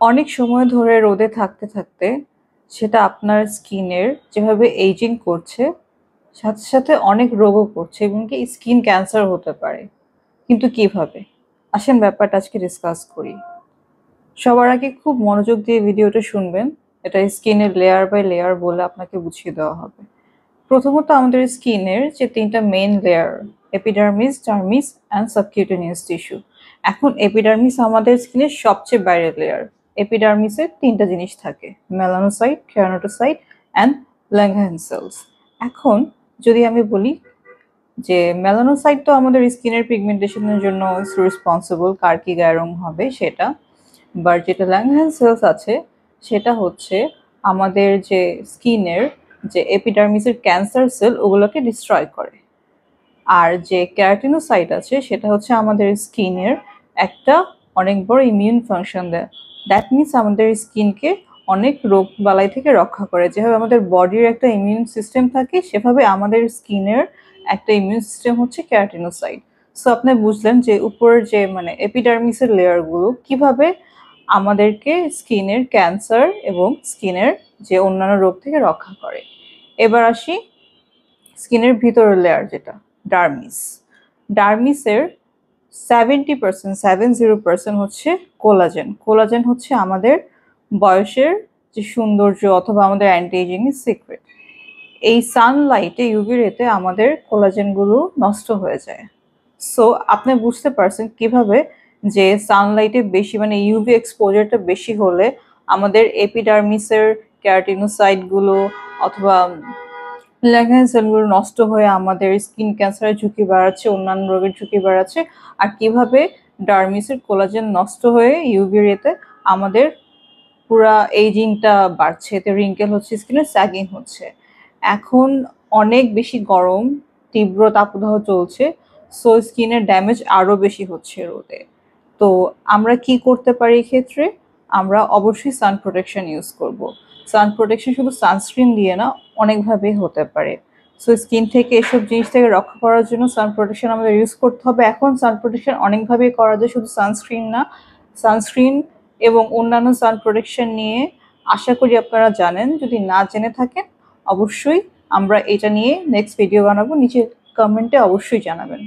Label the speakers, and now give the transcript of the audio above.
Speaker 1: অনেক সময় ধরে রোদে থাকতে থাকতে সেটা আপনার স্কিনের যেভাবে এইজিং করছে সাথে সাথে অনেক রোগও করছে এবং কি স্কিন ক্যান্সার হতে পারে। কিন্তু কিভাবে? আসেন ব্যাপারটা আজকে ডিসকাস করি। সবার আগে খুব মনোযোগ দিয়ে ভিডিওটা শুনবেন। এটা স্কিনের লেয়ার বাই লেয়ার বলে আপনাকে বুঝিয়ে দেওয়া হবে। প্রথমত আমাদের স্কিনের যে তিনটা main layer, epidermis, dermis and subcutaneous tissue. এখন এপিডার্মিস আমাদের স্কিনের সবচেয়ে বাইরের লেয়ার। এপিডার্মিসের তিনটা জিনিস থাকে, মেলানোসাইট, কেরানোটোসাইট অ্যান্ড ল্যাঙ্গহান সেলস। এখন যদি আমি বলি যে মেলানোসাইট তো আমাদের স্কিনের পিগমেন্টেশনের জন্য রেসপন্সিবল, কার কি গায়ের রং হবে সেটা। বাট যেটা ল্যাঙ্গহান সেলস আছে সেটা হচ্ছে আমাদের যে স্কিনের যে এপিডার্মিসের ক্যান্সার সেল ওগুলোকে ডিস্ট্রয় করে। আর যে কেরাটিনোসাইট আছে সেটা হচ্ছে আমাদের স্কিনের একটা অনেক বড় ইমিউন ফাংশন দেয়। দ্যাট মিনস আমাদের স্কিনকে অনেক রোগ বালাই থেকে রক্ষা করে। যেভাবে আমাদের বডির একটা ইমিউন সিস্টেম থাকে সেভাবে আমাদের স্কিনের একটা ইমিউন সিস্টেম হচ্ছে কেরাটিনোসাইট। সো আপনি বুঝলেন যে উপরের যে এপিডার্মিসের লেয়ারগুলো কিভাবে আমাদেরকে স্কিনের ক্যান্সার এবং স্কিনের যে অন্যান্য রোগ থেকে রক্ষা করে। এবার আসি স্কিনের ভিতরের লেয়ার যেটা ডার্মিস। ডার্মিসের 70% হচ্ছে কোলাজেন। কোলাজেন হচ্ছে আমাদের বয়সের যে সৌন্দর্য অথবা আমাদের অ্যান্টি এজিং এর সিক্রেট। এই সানলাইটে ইউভি রেতে আমাদের কোলাজেনগুলো নষ্ট হয়ে যায়। সো আপনি বুঝতে পারছেন কিভাবে যে সানলাইটে বেশি ইউভি এক্সপোজারটা বেশি হলে আমাদের এপিডার্মিসের ক্যারাটিনোসাইটগুলো অথবা ল্যাঙ্গহান সেলগুলো নষ্ট হয়ে আমাদের স্কিন ক্যান্সারের ঝুঁকি বাড়াচ্ছে, অন্যান্য রোগের ঝুঁকি বাড়াচ্ছে। আর কিভাবে ডার্মিসের কোলাজেন নষ্ট হয়ে ইউভি রেতে আমাদের পুরা এইজিংটা বাড়ছে, এতে রিঙ্কেল হচ্ছে, স্কিনে স্যাগিং হচ্ছে। এখন অনেক বেশি গরম, তীব্র তাপদাহ চলছে, সো স্কিনের ড্যামেজ আরও বেশি হচ্ছে রোদে। তো আমরা কি করতে পারি এক্ষেত্রে? আমরা অবশ্যই সান প্রোটেকশন ইউজ করব। সান প্রোটেকশন শুধু সানস্ক্রিন দিয়ে না, অনেকভাবেই হতে পারে। সো স্কিন থেকে এসব জিনিস থেকে রক্ষা করার জন্য সান প্রোটেকশন আমাদের ইউজ করতে হবে। এখন সান প্রোটেকশন অনেকভাবেই করা যায়, শুধু সানস্ক্রিন না। সানস্ক্রিন এবং অন্যান্য সান প্রোটেকশন নিয়ে আশা করি আপনারা জানেন। যদি না জেনে থাকেন অবশ্যই আমরা এটা নিয়ে নেক্সট ভিডিও বানাবো, নিচে কমেন্টে অবশ্যই জানাবেন।